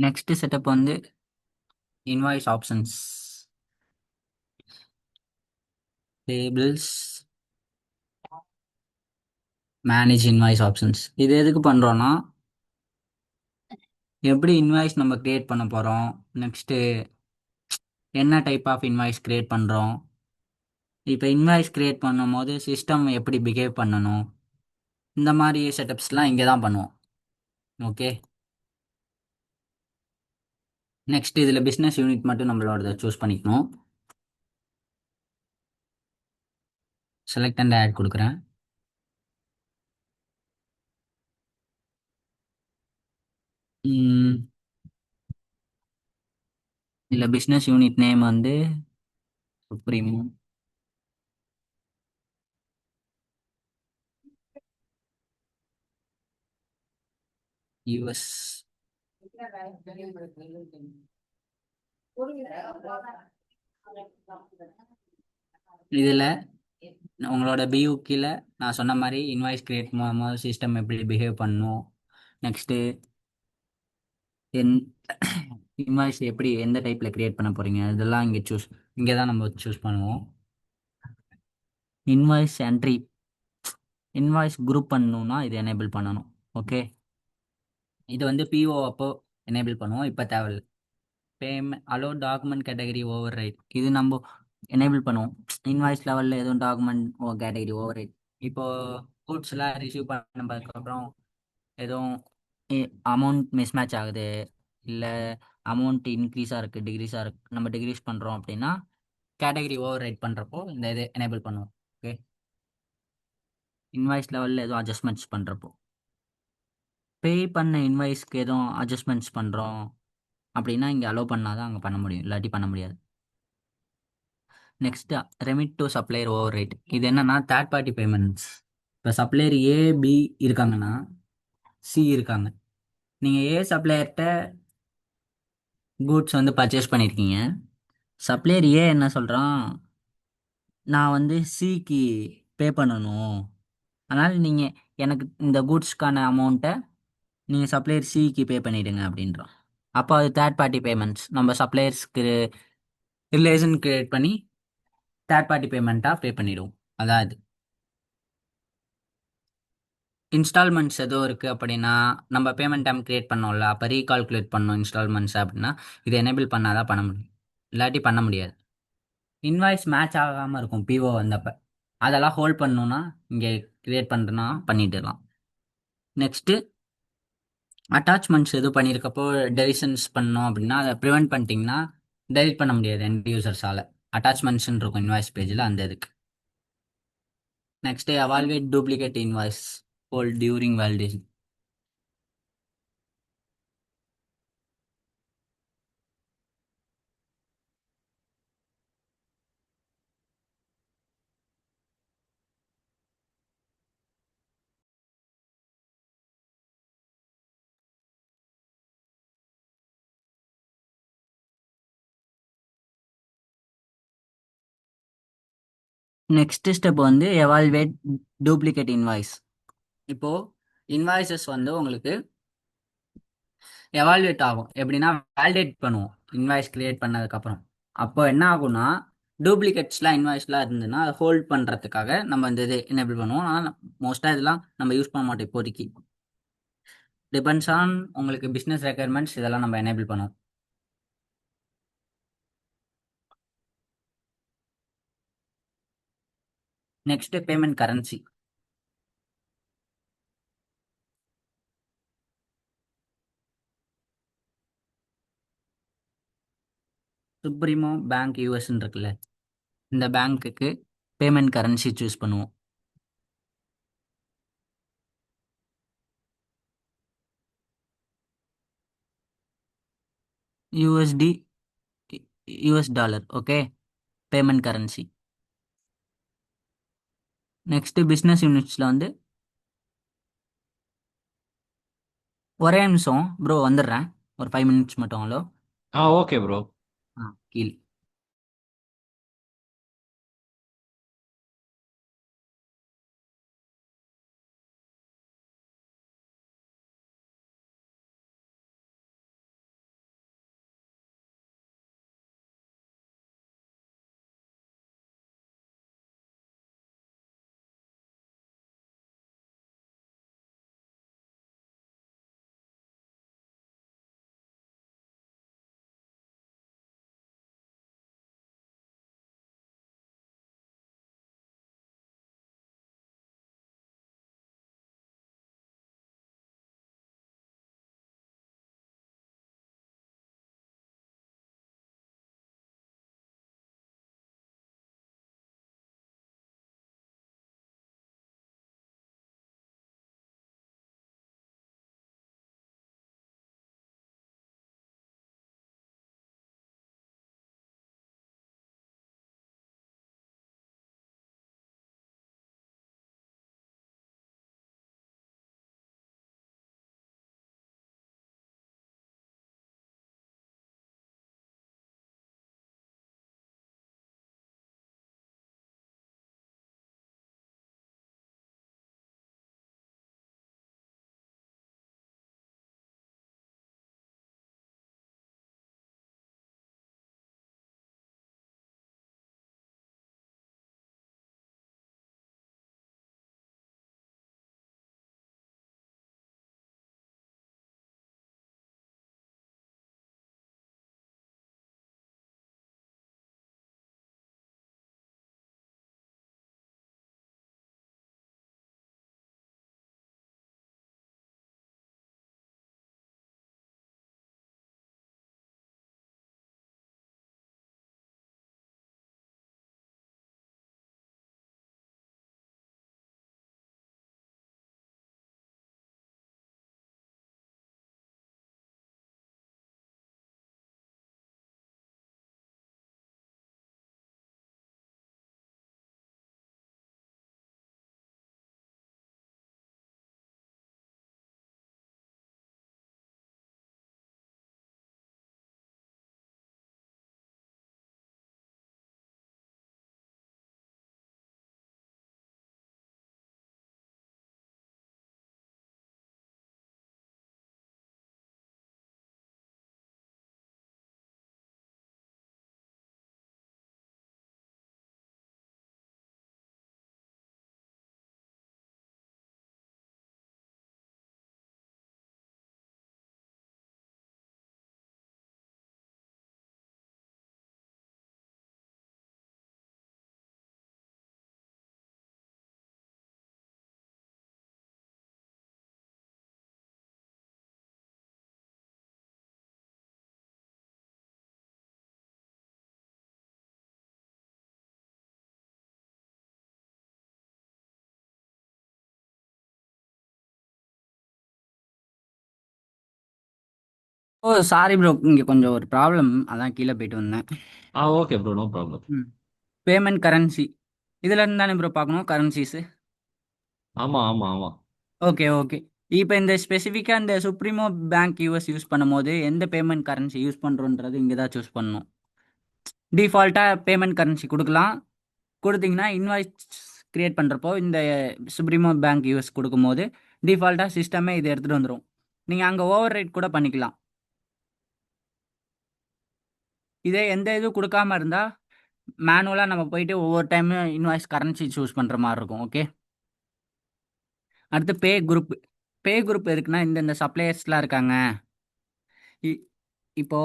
Next setup வந்து invoice options, tables, manage invoice options. இது எதுக்கு பண்ணுறோன்னா, எப்படி இன்வாய்ஸ் நம்ம கிரியேட் பண்ண போகிறோம், நெக்ஸ்ட்டு என்ன டைப் ஆஃப் இன்வாய்ஸ் கிரியேட் பண்ணுறோம், இப்போ இன்வாய்ஸ் கிரியேட் பண்ணும்போது சிஸ்டம் எப்படி பிஹேவ் பண்ணணும், இந்த மாதிரி செட்டப்ஸ்லாம் இங்கே தான் பண்ணுவோம். ஓகே. நெக்ஸ்ட் இதில் பிஸ்னஸ் யூனிட் மட்டும் நம்மளோட சூஸ் பண்ணிக்கணும். செலக்ட் அண்ட் ஆட் கொடுக்குறேன். இதில் பிஸ்னஸ் யூனிட் நேம் வந்து சுப்ரீமோ யூஎஸ். இதில் உங்களோட பியூ கீழே நான் சொன்ன மாதிரி இன்வாய்ஸ் கிரியேட் பண்ணும்போது சிஸ்டம் எப்படி பிஹேவ் பண்ணணும், நெக்ஸ்ட்டு என் இன்வாய்ஸ் எப்படி எந்த டைப்பில் கிரியேட் பண்ண போகிறீங்க, இதெல்லாம் இங்கே தான் நம்ம சூஸ் பண்ணுவோம். இன்வாய்ஸ் என்ட்ரி, இன்வாய்ஸ் குரூப் பண்ணணும்னா இது எனேபிள் பண்ணணும். ஓகே. இது வந்து பிஓ அப்போ எனேபிள் பண்ணுவோம், இப்போ தேவையில்லை. Payment allow document category over right, இது நம்ம எனேபிள் பண்ணுவோம். இன்வாய்ஸ் லெவலில் எதுவும் டாக்குமெண்ட் கேட்டகரி ஓவர் ரைட். இப்போ கூட்ஸ்லாம் ரிசீவ் பண்ணதுக்கப்புறம் எதுவும் அமௌண்ட் மிஸ்மேட்ச் ஆகுது, இல்லை அமௌண்ட் இன்க்ரீஸாக இருக்குது டிக்ரீஸாக இருக்குது, நம்ம டிக்ரீஸ் பண்ணுறோம் அப்படின்னா கேட்டகரி ஓவர் ரைட் பண்ணுறப்போ இந்த இது எனேபிள் பண்ணுவோம். ஓகே. இன்வாய்ஸ் லெவலில் எதுவும் அட்ஜஸ்ட்மெண்ட்ஸ் பண்ணுறப்போ, பே பண்ண இன்வாய்ஸ்க்கு எதுவும் அட்ஜஸ்ட்மெண்ட்ஸ் பண்ணுறோம் அப்படின்னா இங்கே அலோவ் பண்ணால் தான் அங்கே பண்ண முடியும், இல்லாட்டி பண்ண முடியாது. Next remit to supplier over right, இது என்னன்னா தேர்ட் பார்ட்டி பேமெண்ட்ஸ். இப்போ சப்ளையர் ஏ பி இருக்காங்கன்னா சி இருக்காங்க, நீங்கள் ஏ சப்ளையர்கிட்ட கூட்ஸ் வந்து பர்ச்சேஸ் பண்ணியிருக்கீங்க. சப்ளையர் ஏ என்ன சொல்கிறான், நான் வந்து சிக்கு பே பண்ணணும், அதனால் நீங்கள் எனக்கு இந்த கூட்ஸ்க்கான அமௌண்ட்டை நீங்கள் சப்ளையர் சிக்கு பே பண்ணிவிடுங்க அப்படின்றோம். அப்போ அது தேர்ட் பார்ட்டி பேமெண்ட்ஸ், நம்ம சப்ளையர்ஸ்க்கு ரிலேஷன் கிரியேட் பண்ணி தேர்ட் பார்ட்டி பேமெண்ட்டாக பே பண்ணிவிடுவோம். அதான் இது. இன்ஸ்டால்மெண்ட்ஸ் எதுவும் இருக்குது அப்படின்னா நம்ம பேமெண்ட் டைம் கிரியேட் பண்ணோம்ல, அப்போ ரீகால்குலேட் பண்ணோம் இன்ஸ்டால்மெண்ட்ஸ் அப்படின்னா இது எனேபிள் பண்ணால் தான் பண்ண முடியும், இல்லாட்டி பண்ண முடியாது. இன்வாய்ஸ் மேட்ச் ஆகாமல் இருக்கும் பிஓ வந்தப்போ, அதெல்லாம் ஹோல்ட் பண்ணணுன்னா இங்கே கிரியேட் பண்ணுறேன்னா பண்ணிட்டுலாம். நெக்ஸ்ட்டு அட்டாச்மெண்ட்ஸ் எதுவும் பண்ணியிருக்கப்போ டெலிஷன்ஸ் பண்ணோம் அப்படின்னா அதை ப்ரிவெண்ட் பண்ணிட்டீங்கன்னா டெலிட் பண்ண முடியாது எண்ட் யூசர்ஸால். அட்டாச்மெண்ட்ஸ்ன்னு இருக்கும் இன்வாய்ஸ் பேஜில், அந்த இதுக்கு. Next evaluate duplicate invoice hold during validation. Next step வந்து எவால்வேட் டூப்ளிகேட் இன்வாய்ஸ். இப்போது இன்வாய்ஸஸ் வந்து உங்களுக்கு எவால்வேட் ஆகும் எப்படின்னா வேலிடேட் பண்ணுவோம் இன்வாய்ஸ் கிரியேட் பண்ணதுக்கப்புறம். அப்போ என்ன ஆகும்னா டூப்ளிகேட்ஸ்லாம் இன்வாய்ஸ்லாம் இருந்ததுன்னா அதை ஹோல்ட் பண்ணுறதுக்காக நம்ம இந்த இது எனேபிள் பண்ணுவோம். ஆனால் மோஸ்ட்டாக இதெல்லாம் நம்ம யூஸ் பண்ண மாட்டோம் இப்போதைக்கு. டிபெண்ட்ஸ் ஆன் உங்களுக்கு பிஸ்னஸ் ரெக்குயர்மெண்ட்ஸ், இதெல்லாம் நம்ம எனேபிள் பண்ணுவோம். Next payment currency. Supremo bank யூஎஸ்ன்னு இருக்குல்ல, இந்த பேங்க்குக்கு பேமெண்ட் கரன்சி சூஸ் பண்ணுவோம். USD, US dollar. Okay. Payment currency. Next business யூனிட்ஸில் வந்து ஒரே நிமிஷம் ப்ரோ வந்துடுறேன், ஒரு 5 மினிட்ஸ் மட்டும். ஹலோ. Okay bro. கீழ். ஓ சாரி ப்ரோ, இங்கே கொஞ்சம் ஒரு ப்ராப்ளம், அதான் கீழே போயிட்டு வந்தேன். Okay bro, no problem. ம். பேமெண்ட் கரன்சி இதுல இருந்து தானே ப்ரோ பார்க்கணும் கரன்சிஸ்? ஆமா ஆமா ஆமா. Okay okay. இப்போ இந்த ஸ்பெசிஃபிக்காக இந்த சுப்ரீமோ பேங்க் யூஎஸ் யூஸ் பண்ணும்போது எந்த பேமெண்ட் கரன்சி யூஸ் பண்ணுறோன்றது இங்கே தான் சூஸ் பண்ணணும். டிஃபால்ட்டாக பேமெண்ட் கரன்சி கொடுக்கலாம். கொடுத்தீங்கன்னா இன்வாய்ஸ் கிரியேட் பண்ணுறப்போ இந்த சுப்ரீமோ பேங்க் யூஎஸ் கொடுக்கும்போது டிஃபால்ட்டாக சிஸ்டமே இதை எடுத்துகிட்டு வந்துடும். நீங்கள் அங்கே ஓவர் ரைட் கூட பண்ணிக்கலாம். இதே எந்த இதுவும் கொடுக்காம இருந்தால் மேனுவலாக நம்ம போயிட்டு ஒவ்வொரு டைமும் இன்வாய்ஸ் கரன்சி சூஸ் பண்ணுற மாதிரி இருக்கும். ஓகே. அடுத்து பே குரூப். பே குரூப் எதுக்குன்னா இந்த சப்ளையர்ஸ்லாம் இருக்காங்க. இ- இப்போ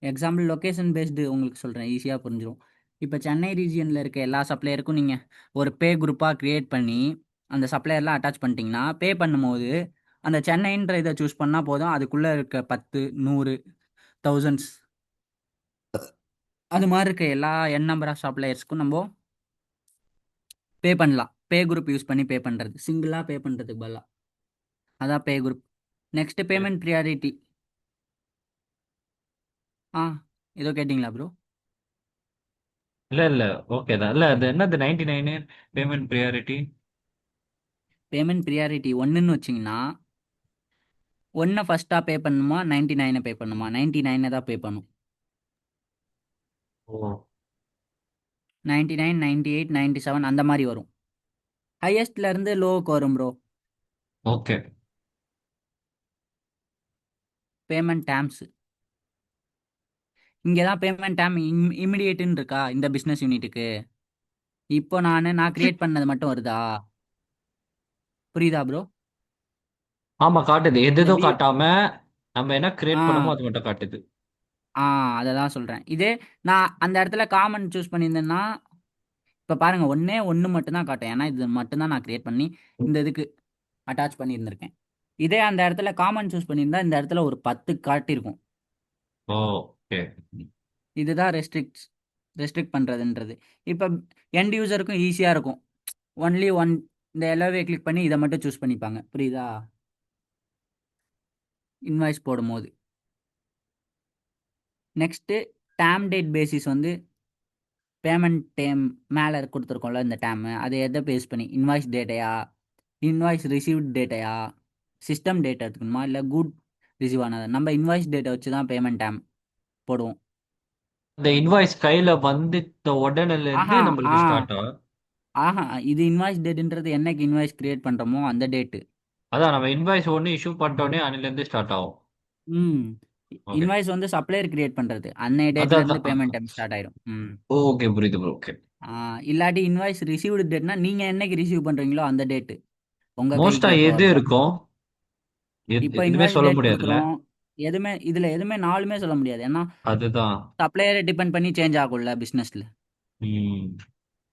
எக்ஸாம்பிள் லொக்கேஷன் பேஸ்டு உங்களுக்கு சொல்கிறேன், ஈஸியாக புரிஞ்சிடும். இப்போ சென்னை ரீஜியனில் இருக்க எல்லா சப்ளையருக்கும் நீங்கள் ஒரு பே குரூப்பாக க்ரியேட் பண்ணி அந்த சப்ளையர்லாம் அட்டாச் பண்ணிட்டீங்கன்னா பே பண்ணும்போது அந்த சென்னைன்ற இதை சூஸ் பண்ணால் போதும். அதுக்குள்ளே இருக்க 10, 100, தௌசண்ட்ஸ் அது மாதிரி இருக்க எல்லா நம்பர் ஆஃப் சப்ளையர்ஸ்க்கும் நம்ம பே பண்ணலாம். பே குரூப் யூஸ் பண்ணி பே பண்ணுறது, சிங்கிளாக பே பண்ணுறதுக்கு பதிலாக. அதான் pay group. Next payment priority. ஆ, ஏதோ கேட்டிங்களா ப்ரோ? இல்ல இல்ல, ஓகே தான். இல்ல அது என்னது 99 பேமெண்ட் ப்ரியாரிட்டி? பேமெண்ட் ப்ரியாரிட்டி ஒன்றுன்னு வச்சிங்கன்னா ஒன்றை ஃபஸ்ட்டாக பே பண்ணணுமா 99 பே பண்ணணுமா? 99 தான் பே பண்ணும். ஓ 99, 98, 97 அந்த மாதிரி வரும். ஹையஸ்ட்லேருந்து லோவுக்கு வரும் ப்ரோ. ஓகே. Payment terms. இங்கே தான் பேமெண்ட் டேர்ம் இமிடியேட்டுன்னு இருக்கா இந்த பிஸ்னஸ் யூனிட்டுக்கு. இப்போ நான் கிரியேட் பண்ணது மட்டும் வருதா? புரியுதா ப்ரோ? ஆமா, காட்டுது. எது இந்த எதுவும் காட்டாம நம்ம என்ன ஆ கிரியேட் பண்ணமோ அது மட்டும் காட்டுது. ஆ அதை தான் சொல்கிறேன். இதே நான் அந்த இடத்துல காமன் சூஸ் பண்ணியிருந்தேன்னா இப்போ பாருங்கள், ஒன்றே ஒன்று மட்டும்தான் காட்டும். ஏன்னா இது மட்டும்தான் நான் கிரியேட் பண்ணி இந்த இதுக்கு அட்டாச் பண்ணியிருந்திருக்கேன். இதே அந்த இடத்துல காமன் சூஸ் பண்ணியிருந்தா இந்த இடத்துல ஒரு 10 காட்டியிருக்கும். ஓகே. இதுதான் ரெஸ்ட்ரிக்ட் பண்ணுறதுன்றது. இப்போ எண்ட் யூசருக்கும் ஈஸியாக இருக்கும். ஒன்லி ஒன் இந்த எல்லாவே கிளிக் பண்ணி இதை மட்டும் சூஸ் பண்ணிப்பாங்க. புரியுதா? இன்வாய்ஸ் போடும்போது. Next term date basis payment time மேலே கொடுத்துருக்கோம்ல இந்த டேமு, அதை எதை பேஸ் பண்ணி இன்வாய்ஸ் டேட்டையா, இன்வாய்ஸ் ரிசீவ்ட் டேட்டையா, சிஸ்டம் டேட்டா எடுத்துக்கணுமா, இல்லை குட் ரிசீவ் ஆனது? நம்ம இன்வாய்ஸ் டேட்டை வச்சு தான் பேமெண்ட் டேம் போடுவோம். இந்த இன்வாய்ஸ் கையில வந்துட்ட உடனேல இருந்து ஆஹா. ஆ நம்மளுக்கு ஸ்டார்ட் ஆகும். ஆஹா, இது இன்வாய்ஸ் டேட்ன்றது என்னைக்கு இன்வாய்ஸ் கிரியேட் பண்ணுறோமோ அந்த டேட்டு. அதான் நம்ம இன்வாய்ஸ் ஒன்று இஷ்யூ பண்ணிட்டோடனே அன்னில இருந்து ஸ்டார்ட் ஆகும். ம். ஓகே. இன்வாய்ஸ் சப்ளையர் கிரியேட் பண்ணுறது அன்னைய அதான் டேட்லேருந்து அதான். பேமெண்ட் டைம் ஸ்டார்ட் ஆயிடும். ம். ஓகே, புரியுது ப்ரோ. ஓகே. இல்லாட்டி இன்வாய்ஸ் ரிசீவ்டு டேட்னா நீங்கள் என்னைக்கு ரிசீவ் பண்ணுறீங்களோ அந்த டேட்டு உங்கள் மோஸ்டா கைக்கு எப்போ எது வருதோ. இருக்கும்? இப்போ எதுவுமே இன்வாய்ஸ் சொல்ல டேட் முடியாதுல்ல. கொடுக்குறோம். இதில் எதுவுமே நாலுமே சொல்ல முடியாது. ஏன்னா அதுதான். சப்ளையரை டிபெண்ட் பண்ணி சேஞ்ச் ஆகும்ல பிஸ்னஸில். ம்.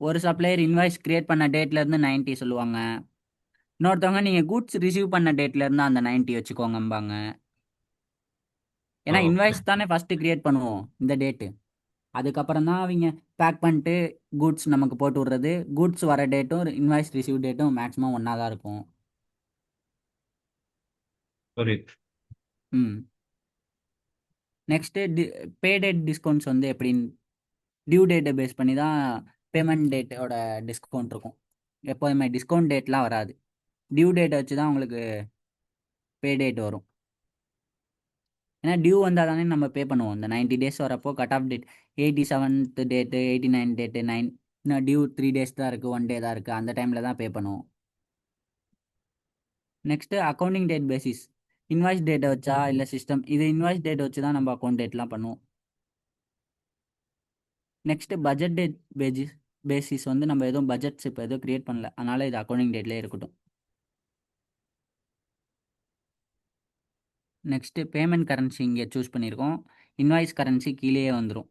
ஒரு சப்ளையர் இன்வாய்ஸ் கிரியேட் பண்ண டேட்லேருந்து 90 சொல்லுவாங்க. இன்னொருத்தவங்க நீங்கள் கூட்ஸ் ரிசீவ் பண்ண டேட்லேருந்து அந்த 90 வச்சுக்கோங்கம்பாங்க. ஏன்னா ஓகே. இன்வாய்ஸ் தானே ஃபஸ்ட்டு கிரியேட் பண்ணுவோம் இந்த டேட்டு. அதுக்கப்புறம் தான் அவங்க பேக் பண்ணிட்டு கூட்ஸ் நமக்கு போட்டு விட்றது. கூட்ஸ் வர டேட்டும் இன்வாய்ஸ் ரிசீவ் டேட்டும் மேக்ஸிமம் ஒன்றா தான் இருக்கும். புரியுது. ம். நெக்ஸ்ட்டு பே டேட் டிஸ்கவுண்ட்ஸ் எப்படின்னு டியூ டேட்டை பேஸ் பண்ணி தான் பேமெண்ட் டேட்டோட டிஸ்கவுண்ட் இருக்கும். எப்போதுமே டிஸ்கவுண்ட் டேட்லாம் வராது. டியூ டேட்டை வச்சு தான் உங்களுக்கு பே டேட் வரும். ஏன்னா டியூ வந்தால் தானே நம்ம பே பண்ணுவோம். இந்த 90 டேஸ் வரப்போ cut off date 87th date, 89 date, இன்னும் டியூ 3 டேஸ் தான் இருக்குது, 1 டே தான் இருக்குது, அந்த டைமில் தான் பே பண்ணுவோம். Next accounting date basis. Invoice டேட்டை வச்சா இல்லை சிஸ்டம் இது இன்வாய்ஸ் டேட் வச்சு தான் நம்ம அக்கௌண்ட் டேட்லாம் பண்ணுவோம். நெக்ஸ்ட்டு பட்ஜெட் டேட் பேசிஸ் நம்ம எதுவும் பட்ஜெட்ஸ் இப்போ எதுவும் க்ரியேட் பண்ணல, அதனால் இது அக்கௌண்டிங் டேட்லேயே இருக்கட்டும். நெக்ஸ்ட்டு பேமெண்ட் கரன்சி இங்கே சூஸ் பண்ணியிருக்கோம். இன்வாய்ஸ் கரன்சி கீழேயே வந்துடும்.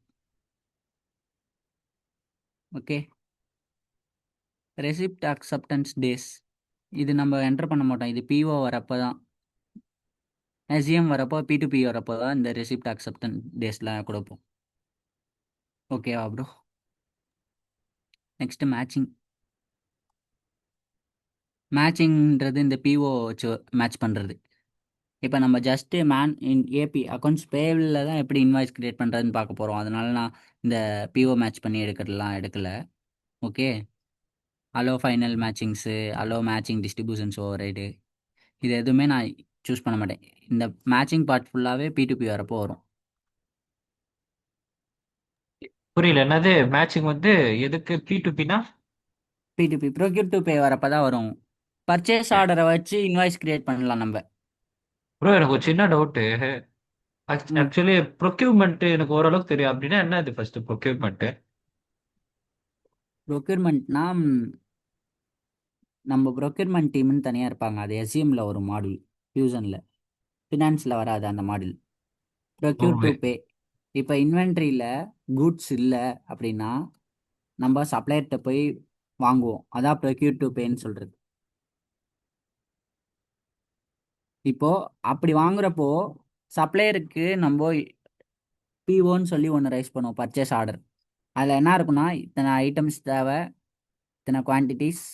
ஓகே. ரெசிப்ட் அக்செப்டன்ஸ் டேஸ் இது நம்ம என்டர் பண்ண மாட்டோம். இது பிஓ வரப்போ தான், எஸ்இஎம் வரப்போ, P2P வரப்போ தான் இந்த ரெசிப்ட் அக்செப்டன்ஸ் டேஸ்லாம் கொடுப்போம். ஓகேவா ப்ரோ? நெக்ஸ்ட்டு மேட்சிங்ன்றது இந்த பிஓ வச்சு மேட்ச் பண்ணுறது. இப்போ நம்ம ஜஸ்ட் ஏபி அக்கௌண்ட்ஸ் பேபிளில் தான் எப்படி இன்வாய்ஸ் கிரியேட் பண்ணுறதுன்னு பார்க்க போகிறோம். அதனால நான் இந்த பிஓ மேட்ச் பண்ணி எடுக்கிறதுலாம் எடுக்கல. Okay. Allow final matchings, allow matching distributions override, இது எதுவுமே நான் சூஸ் பண்ண மாட்டேன். இந்த மேட்சிங் பார்ட் ஃபுல்லாகவே P2P வரப்போ வரும். புரியல, என்னது மேட்சிங் வந்து எதுக்கு P2Pனா? P2P ப்ரொக்யூர் டு பே வரப்போ தான் வரும். பர்ச்சேஸ் ஆர்டரை வச்சு இன்வாய்ஸ் கிரியேட் பண்ணலாம் நம்ம. ப்ரோ எனக்கு ஒரு சின்ன டவுட்டு. ம் ஆக்சுவலி ப்ரொக்யூர்மெண்ட் எனக்கு ஓரளவுக்கு தெரியும். அப்படின்னா என்ன இது ஃபர்ஸ்ட் ப்ரொக்யூர்மெண்ட்? ப்ரொக்யூர்மெண்ட்னா நம்ம ப்ரொக்யூர்மெண்ட் டீம்னு தனியாக இருப்பாங்க. அது எஸ்யூமில் ஒரு மாடியூல், ஃபியூசனில். ஃபினான்ஸில் வராது அந்த module. Oh procure to pay. இப்போ இன்வென்ட்ரியில் குட்ஸ் இல்லை அப்படின்னா நம்ம சப்ளையர்கிட்ட போய் வாங்குவோம். அதான் ப்ரொக்யூர் டு பேன்னு சொல்கிறது. இப்போ அப்படி வாங்குறப்போ சப்ளையருக்கு நம்ம பிஓன்னு சொல்லி ஒன்று ரைஸ் பண்ணுவோம், பர்ச்சேஸ் ஆர்டர். அதில் என்ன இருக்குன்னா இத்தனை ஐட்டம்ஸ் தேவை, இத்தனை குவான்டிட்டிஸ்,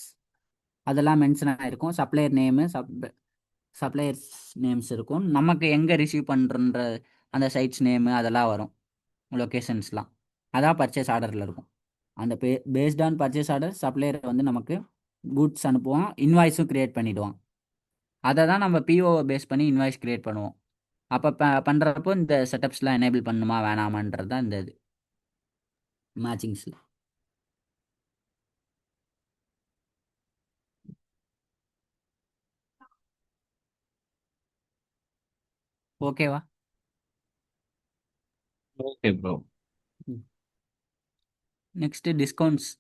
அதெல்லாம் மென்ஷன் ஆகிருக்கும். சப்ளையர் நேமு, சப்ளையர்ஸ் நேம்ஸ் இருக்கும். நமக்கு எங்கே ரிசீவ் பண்ணுறன்ற அந்த சைட்ஸ் நேமு அதெல்லாம் வரும், லொக்கேஷன்ஸ்லாம். அதான் பர்ச்சேஸ் ஆர்டரில் இருக்கும். அந்த based on purchase order supplier வந்து நமக்கு குட்ஸ் அனுப்புவான், இன்வாய்ஸும் கிரியேட் பண்ணிவிடுவான். அதை தான் நம்ம பிஓவை பேஸ் பண்ணி இன்வாய்ஸ் கிரியேட் பண்ணுவோம். அப்போ பண்ணுறப்போ இந்த செட்டப்ஸ்லாம் எனேபிள் பண்ணுமா வேணாமான்றது தான் இந்த இது மேட்சிங்ஸில். ஓகேவா? Okay bro. Next discounts.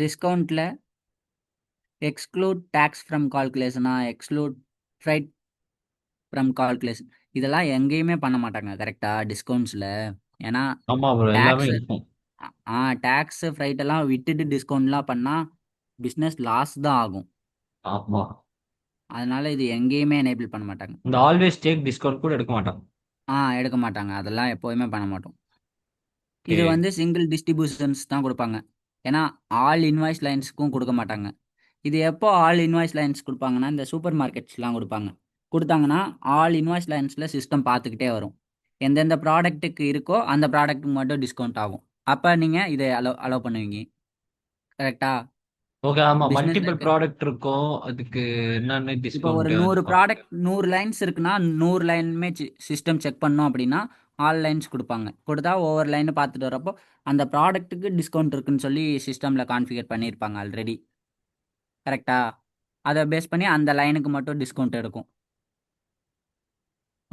டிஸ்கவுண்ட்டில் எக்ஸ்க்ளூட் டேக்ஸ் ஃப்ரம் கால்குலேஷனா, எக்ஸ்க்ளூட் ஃப்ரைட் ஃப்ரம் கால்குலேஷன், இதெல்லாம் எங்கேயுமே பண்ண மாட்டாங்க கரெக்டாக டிஸ்கவுண்ட்ஸில். ஏன்னா ஆமா ப்ரோ, எல்லாமே டேக்ஸு இருக்கும். டேக்ஸு ஃப்ரைட்டெல்லாம் விட்டுட்டு டிஸ்கவுண்ட்லாம் பண்ணால் பிஸ்னஸ் லாஸ் தான் ஆகும். ஆமா. அதனால இது எங்கேயுமே எனேபிள் பண்ண மாட்டாங்க. இந்த ஆல்வேஸ் டேக் டிஸ்கவுண்ட் கூட எடுக்க மாட்டாங்க. எடுக்க மாட்டாங்க, அதெல்லாம் எப்போதுமே பண்ண மாட்டோம். ஓகே. இது வந்து சிங்கிள் டிஸ்ட்ரிபியூஷன்ஸ் தான் கொடுப்பாங்க. ஏன்னா ஆல் இன்வாய்ஸ் லைன்ஸுக்கும் கொடுக்க மாட்டாங்க. இது எப்போ ஆல் இன்வாய்ஸ் லைன்ஸ் கொடுப்பாங்கன்னா இந்த சூப்பர் மார்க்கெட்ஸ்லாம் கொடுப்பாங்க. கொடுத்தாங்கன்னா ஆல் இன்வாய்ஸ் லைன்ஸில் சிஸ்டம் பார்த்துக்கிட்டே வரும். எந்தெந்த ப்ராடக்ட்டுக்கு இருக்கோ அந்த ப்ராடக்ட்டுக்கு மட்டும் டிஸ்கவுண்ட் ஆகும். அப்போ நீங்கள் இதை அலோவ் பண்ணுவீங்க கரெக்டா? ஓகே, ஆமா, மல்டிபிள் பிஸ்னஸ் ப்ராடக்ட் இருக்கும், அதுக்கு என்னென்ன இப்போ ஒரு டிஸ்கவுண்ட் அது 100 பார்க்கணும். ப்ராடக்ட் 100 லைன்ஸ் இருக்குன்னா 100 லைனுமே சிஸ்டம் செக் பண்ணோம் அப்படின்னா ஆல் லைன்ஸ் கொடுப்பாங்க. கொடுத்தா ஒவ்வொரு லைனை பார்த்துட்டு வரப்போ அந்த ப்ராடக்ட்டுக்கு டிஸ்கவுண்ட் இருக்குன்னு சொல்லி சிஸ்டமில் கான்ஃபிகர் பண்ணியிருப்பாங்க ஆல்ரெடி. கரெக்டா? அதை பேஸ் பண்ணி அந்த லைனுக்கு மட்டும் டிஸ்கவுண்ட் எடுக்கும்.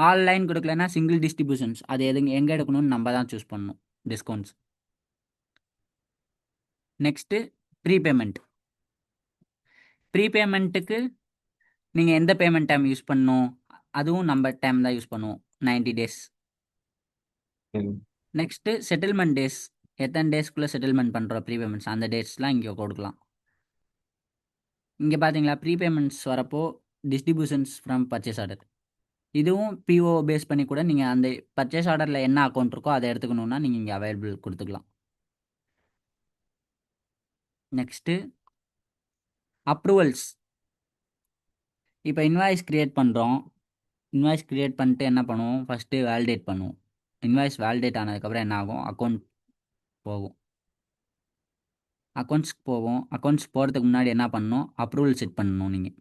ஆல் லைன் கொடுக்கலன்னா சிங்கிள் டிஸ்ட்ரிபியூஷன்ஸ், அது எங்கே எடுக்கணும்னு நம்ம தான் சூஸ் பண்ணணும் டிஸ்கவுண்ட்ஸ். Next prepayment. ப்ரீபேமெண்ட்டுக்கு நீங்கள் எந்த பேமெண்ட் டைம் யூஸ் பண்ணணும், அதுவும் நம்ம டைம் தான் யூஸ் பண்ணுவோம், 90 டேஸ். நெக்ஸ்ட்டு செட்டில்மெண்ட் டேஸ், எத்தனை டேஸ்க்குள்ளே செட்டில்மெண்ட் பண்ணுறோம் ப்ரீபேமெண்ட்ஸ், அந்த டேட்ஸ்லாம் இங்கே கொடுக்கலாம். இங்கே பார்த்தீங்களா ப்ரீபேமெண்ட்ஸ் வரப்போ டிஸ்ட்ரிபியூஷன்ஸ் ஃப்ரம் பர்ச்சேஸ் ஆர்டர். இதுவும் பிஓ பேஸ் பண்ணி கூட நீங்கள் அந்த பர்ச்சேஸ் ஆர்டரில் என்ன அக்கௌண்ட் இருக்கோ அதை எடுத்துக்கணுன்னா நீங்கள் இங்கே அவைலபிள் கொடுத்துக்கலாம். Next approvals. இப்போ இன்வாய்ஸ் கிரியேட் பண்ணுறோம். இன்வாய்ஸ் கிரியேட் பண்ணிட்டு என்ன பண்ணுவோம், ஃபஸ்ட்டு வேலிடேட் பண்ணுவோம். இன்வாய்ஸ் வேலிடேட் ஆனதுக்கப்புறம் என்ன ஆகும், அக்கௌண்ட் போகும். அக்கௌண்ட்ஸ்க்கு போவோம். அக்கௌண்ட்ஸ் போகிறதுக்கு முன்னாடி என்ன பண்ணணும், அப்ரூவல் செட் பண்ணணும் நீங்கள்.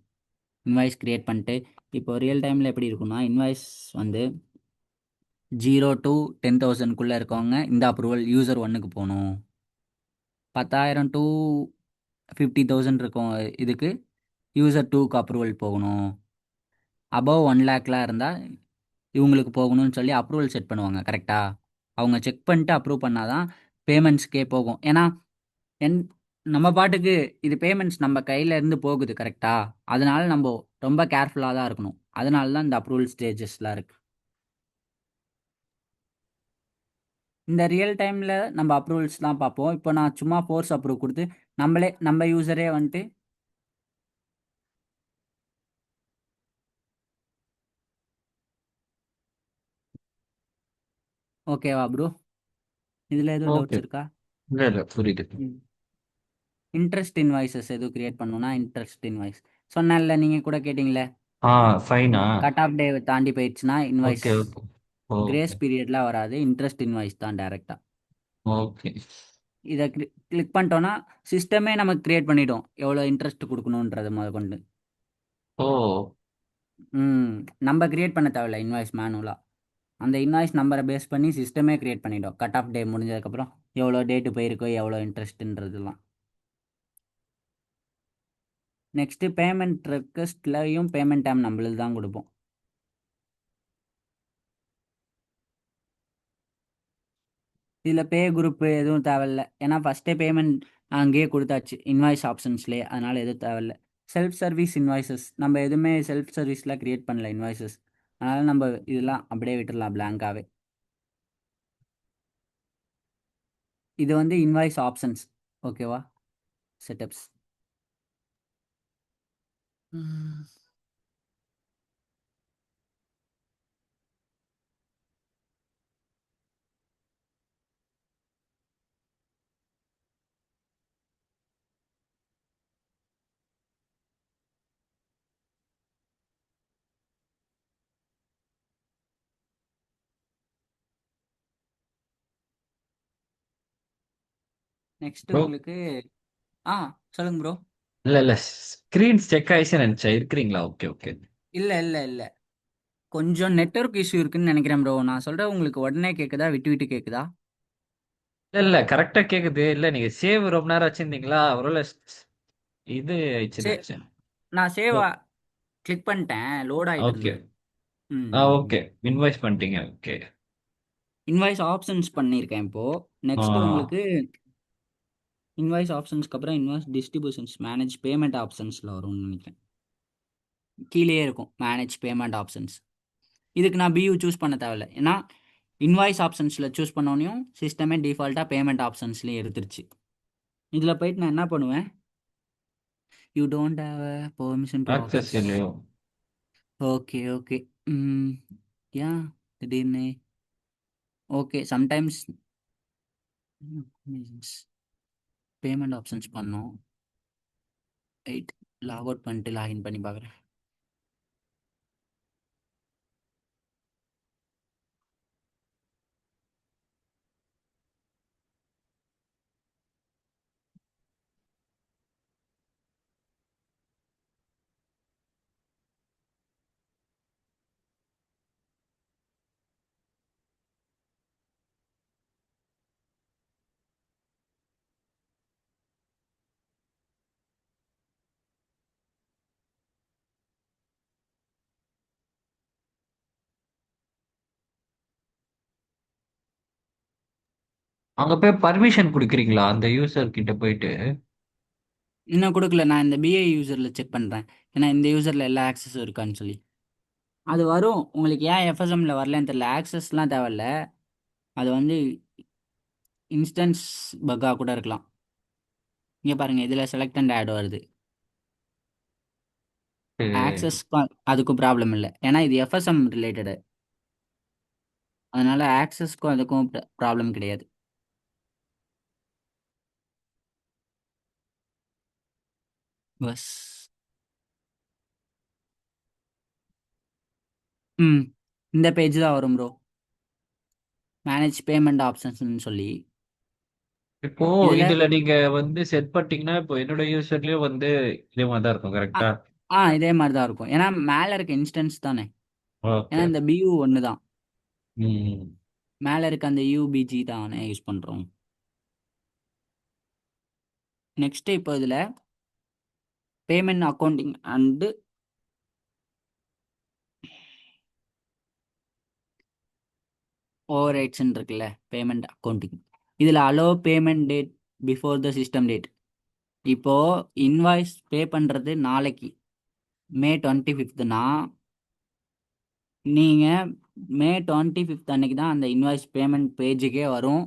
இன்வாய்ஸ் கிரியேட் பண்ணிட்டு இப்போ ரியல் டைமில் எப்படி இருக்குன்னா இன்வாய்ஸ் வந்து 0 to 10,000 இருக்கவங்க இந்த அப்ரூவல் யூசர் ஒன்றுக்கு போகணும். 10,000 to 50,000 இருக்கும் இதுக்கு யூசர் டூக்கு அப்ரூவல் போகணும். அபவ் 1 லேக்லாம் இருந்தால் இவங்களுக்கு போகணும்னு சொல்லி அப்ரூவல் செட் பண்ணுவாங்க கரெக்டாக. அவங்க செக் பண்ணிட்டு அப்ரூவ் பண்ணாதான் பேமெண்ட்ஸ்க்கே போகும். ஏன்னா என் நம்ம பாட்டுக்கு இது பேமெண்ட்ஸ் நம்ம கையில இருந்து போகுது கரெக்டா. அதனால நம்ம ரொம்ப கேர்ஃபுல்லாக தான் இருக்கணும். அதனால தான் இந்த அப்ரூவல் ஸ்டேஜஸ்லாம் இருக்கு. இந்த ரியல் டைமில் நம்ம அப்ரூவல்ஸ்லாம் பார்ப்போம். இப்போ நான் சும்மா ஃபோர்ஸ் அப்ரூவ் கொடுத்து நம்ம யூசரே வந்துட்டு ஓகேவா ப்ரோ? இதில் எதுவும் ஓகே. டவுட்ஸ் இருக்கா? இல்ல இல்ல, புரியுது. ம். இன்ட்ரெஸ்ட் இன்வாய்ஸஸ் எதுவும் கிரியேட் பண்ணணும்னா இன்ட்ரெஸ்ட் இன்வாய்ஸ் சொன்னேன்ல, நீங்கள் கூட கேட்டிங்களே. ஆ, ஃபைனா? கட் ஆஃப் டே தாண்டி போயிடுச்சுன்னா invoice, okay, okay. Okay, grace பீரியட்லாம் வராது, இன்ட்ரெஸ்ட் இன்வாய்ஸ் தான் டேரெக்டாக. ஓகே. இதை கிளிக் பண்ணிட்டோன்னா சிஸ்டமே நமக்கு கிரியேட் பண்ணிடும் எவ்வளோ இன்ட்ரெஸ்ட் கொடுக்கணுன்றது முதற்கொண்டு. ஓ! ம் நம்ம கிரியேட் பண்ண தேவையில்ல இன்வாய்ஸ் மேனுவலாக. அந்த இன்வாய்ஸ் நம்பரை பேஸ் பண்ணி சிஸ்டமே கிரியேட் பண்ணிடும் கட் ஆஃப் டே முடிஞ்சதுக்கப்புறம் எவ்வளோ டேட்டு போயிருக்கோ எவ்வளோ இன்ட்ரெஸ்ட்டுன்றதுலாம். நெக்ஸ்ட்டு பேமெண்ட் ரெக்வஸ்ட்லையும் பேமெண்ட் டைம் நம்மளுக்கு தான் கொடுப்போம். இதில் பே குரூப் எதுவும் தேவையில்ல, ஏன்னா ஃபஸ்ட்டே பேமெண்ட் அங்கேயே கொடுத்தாச்சு இன்வாய்ஸ் ஆப்ஷன்ஸ்லேயே, அதனால் எதுவும் தேவையில்ல. செல்ஃப் சர்வீஸ் இன்வாய்ஸஸ் நம்ம எதுவுமே செல்ஃப் சர்வீஸில் க்ரியேட் பண்ணல இன்வாய்ஸஸ், அதனால் நம்ம இதெல்லாம் அப்படியே விட்டுடலாம் பிளாங்காகவே. இது வந்து இன்வாய்ஸ் ஆப்ஷன்ஸ். ஓகேவா? செட்டப்ஸ். Next bro. உங்களுக்கு ஆ சொல்லுங்க ப்ரோ. இல்ல, இல்ல. ஸ்க்ரீன் செக் ஆயிடுச்சுன்னு நினைச்சேன். இருக்கிறீங்களா? Okay, okay. இல்லை இல்லை இல்லை, கொஞ்சம் நெட்வொர்க் இஷ்யூ இருக்குன்னு நினைக்கிறேன் ப்ரோ. நான் சொல்கிறேன் உங்களுக்கு உடனே கேட்குதா விட்டு விட்டு கேட்குதா? இல்ல, இல்ல. கரெக்ட்டா கேக்குது. இல்ல, நீங்க சேவ் ரொம்ப நேரம் வச்சிருந்தீங்களா? ஒருவேள இது ஆயிடுச்சுன்னு சே நினைச்சேன். நான் ஓ! சேவா கிளிக் பண்ணிட்டேன், லோட் ஆகிட்டு ஓகே. இருந்தது. ம். ஓகே. இன்வாய்ஸ் பண்ணிட்டீங்க. ஓகே. இன்வாய்ஸ் ஆப்ஷன்ஸ் பண்ணியிருக்கேன் இப்போது. ஆ. நெக்ஸ்ட் உங்களுக்கு இன்வாய்ஸ் ஆப்ஷன்ஸ்க்கு அப்புறம் இன்வாய்ஸ் டிஸ்ட்ரிபியூஷன்ஸ் மேனேஜ் பேமெண்ட் ஆப்ஷன்ஸில் வரும்னு நினைக்கிறேன். கீழேயே இருக்கும் மேனேஜ் பேமெண்ட் ஆப்ஷன்ஸ். இதுக்கு நான் பியூ சூஸ் பண்ண தேவையில்ல, ஏன்னா இன்வாய்ஸ் ஆப்ஷன்ஸில் சூஸ் பண்ணோனையும் சிஸ்டமே டிஃபால்ட்டாக பேமெண்ட் ஆப்ஷன்ஸ்லேயே எடுத்துருச்சு. இதில் போயிட்டு நான் என்ன பண்ணுவேன், you don't have permission to access access. இல்லையோ? Okay okay. ம் யா திடீர்னு ஓகே சம்டைம்ஸ் பேமெண்ட் ஆப்ஷன்ஸ் பண்ணோம். வெயிட், லாக் அவுட் பண்ணிட்டு லாகின் பண்ணி பார்க்குறேன். அங்க போய் பர்மிஷன் குடுக்குறீங்களா? அந்த யூசர் கிட்ட போயிட்டு? இன்னும் கொடுக்கல, நான் இந்த பிஐ யூசரில் செக் பண்ணுறேன், ஏன்னா இந்த யூசரில் எல்லா ஆக்சஸும் இருக்கான்னு சொல்லி. அது வரும் உங்களுக்கு. ஏன் எஃப்எஸ்எம்மில் வரலன்னு தெரியல, ஆக்சஸ்லாம் தேவையில்ல. அது வந்து இன்ஸ்டன்ஸ் பக்காக கூட இருக்கலாம். இங்கே பாருங்கள், இதில் செலக்ட் அண்ட் ஆட் வருது. சரி. ஆக்சஸ்க்கும் அதுக்கும் ப்ராப்ளம் இல்லை, ஏன்னா இது எஃப்எஸ்எம் ரிலேட்டடு, அதனால ஆக்சஸ்க்கும் அதுக்கும் ப்ராப்ளம் கிடையாது. பஸ். ம் இந்த பேஜ் தான் வரும் ப்ரோ, மேனேஜ் பேமெண்ட் ஆப்ஷன்ஸ்னு சொல்லி. இப்போ இதில் இதுல நீங்க வந்து செட் பண்ணிட்டீங்கன்னா, இப்போ என்னோட யூசர்லயும் வந்து இதே மாதிரி தான் இருக்கும். ஆ கரெக்ட்டா? இதே மாதிரி தான் இருக்கும், ஏன்னா மேலே இருக்க இன்ஸ்டன்ஸ் தானே. ஏன்னா ஓகே. இந்த பியூ ஒன்று தான், ம். மேலே இருக்க அந்த யூபிஜி தானே யூஸ் பண்ணுறோம். நெக்ஸ்ட்டு இப்போ இதில் பேமெண்ட் அக்கௌண்டிங் அண்டு ஓவர் ரைட்ஸ்ன்னு இருக்குல்ல, பேமெண்ட் அக்கௌண்டிங். இதில் allow payment date before the system date. இப்போது இன்வாய்ஸ் பே பண்ணுறது நாளைக்கு May 25னா, நீங்கள் May 25 அன்னைக்கு தான் அந்த இன்வாய்ஸ் பேமெண்ட் பேஜுக்கே வரும்.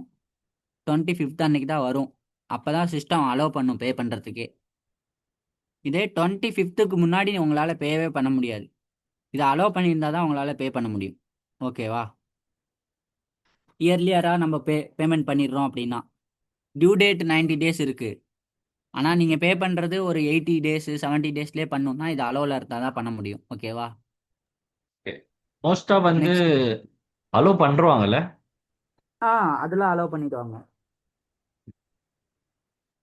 25 அன்னைக்கு தான் வரும், அப்போ தான் சிஸ்டம் அலோவ் பண்ணும் பே பண்ணுறதுக்கே. இதே 25க்கு முன்னாடி உங்களால் பேவே பண்ண முடியாது. இதை அலோவ் பண்ணியிருந்தால் தான் உங்களால் பே பண்ண முடியும். ஓகேவா? இயர்லியராக நம்ம பேமெண்ட் பண்ணிடுறோம் அப்படின்னா, டியூ டேட் 90 days இருக்குது. ஆனால் நீங்கள் பே பண்ணுறது ஒரு 80 டேஸ் 70 டேஸ்லேயே பண்ணணும்னா இது அலோவில் இருந்தால் தான் பண்ண முடியும். ஓகேவா? மோஸ்டா வந்து நெக்ஸ்ட். அலோ பண்றாங்கல்ல. ஆ அதெல்லாம் அலோவ் பண்ணிடுவாங்க.